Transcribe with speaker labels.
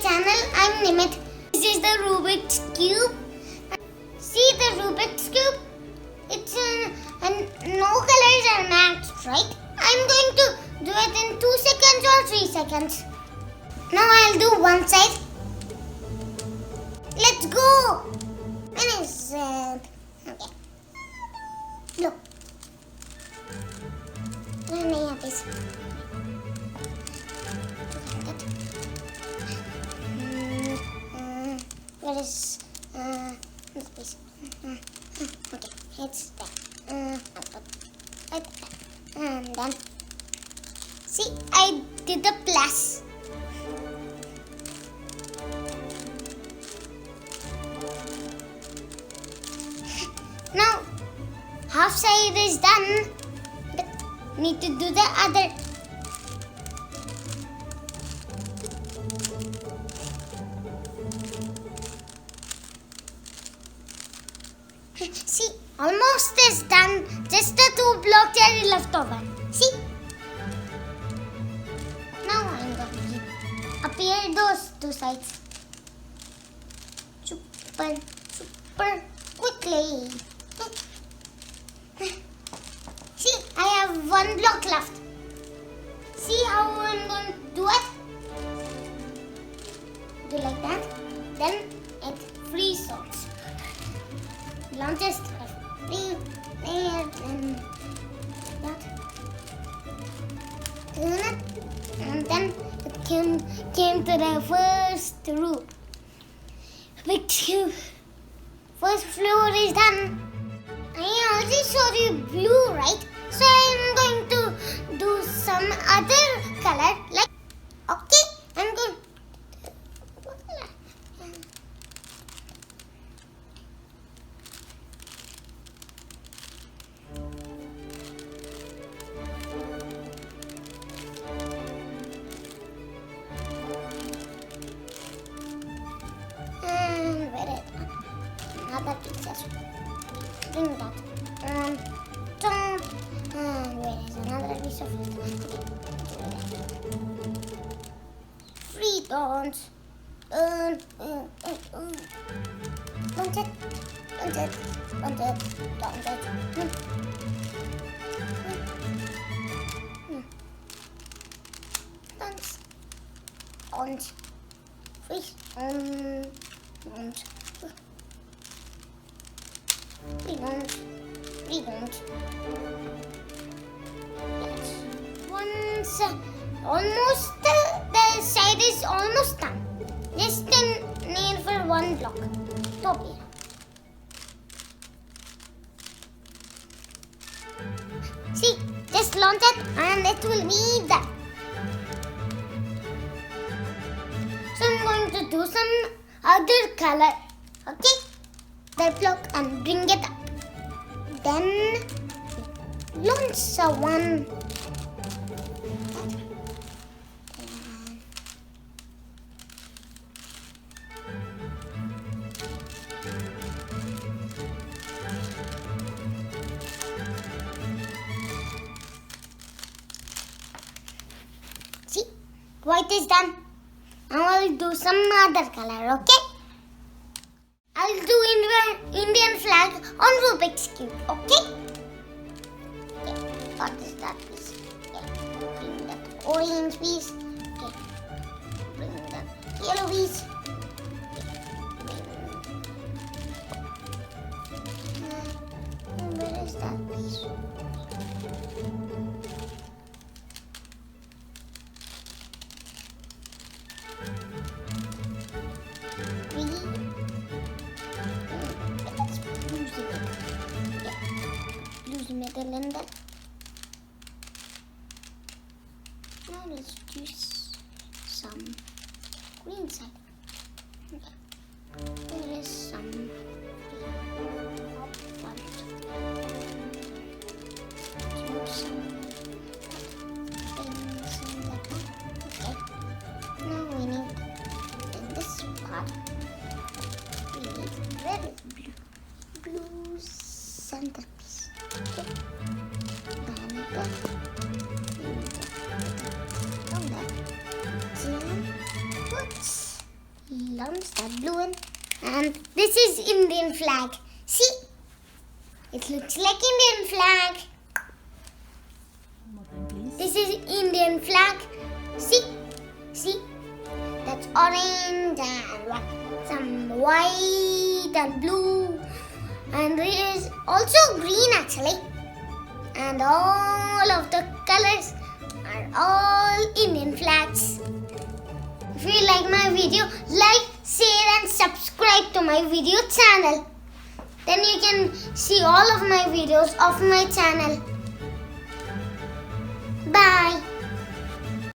Speaker 1: channel. I'm Nimit. This is the Rubik's cube. See the Rubik's cube? It's no colors are matched, right? I'm going to do it in 2 seconds or 3 seconds. Now I'll do one side. Let's go. Finish it. Okay. Look. नहीं यहाँ पे where is this piece? Okay, it's there. And then see, I did the plus. Now half side is done. Need to do the other. See, almost is done. Just the 2 blocks are left over. See? Now I'm going to appear those 2 sides. Super quickly. See, I have 1 block left. See how I'm going to do it? Do like that. Then it freezes. Launches free there and that. Turn it. And then it came to the first room. Big cube. First floor is done. I already showed you blue, right? So I'm going to do some other color. Like, okay, I'm going. And where is another piece? Bring that. And where is another piece of free dance? Don't Once almost the side is almost done. Just need for 1 block. Top here. See, just launch it and it will be done. So I'm going to do some other color. Okay? That block and bring it up. Then launch one. See, white is done. Now I'll do some other color, okay? I'll do Indian flag on Rubik's cube, okay? Okay, what is that piece? Okay, bring that orange piece. Okay, bring that yellow piece. Okay, where is that piece? Middle and then now let's do some green side. down, start blue, and this is Indian flag. See, it looks like Indian flag.
Speaker 2: One more time, please.
Speaker 1: This is Indian flag. See, that's orange and some white and blue, and there is also green actually. And all of the colors are all Indian flags. If you like my video, like, share and subscribe to my video channel. Then you can see all of my videos of my channel. Bye.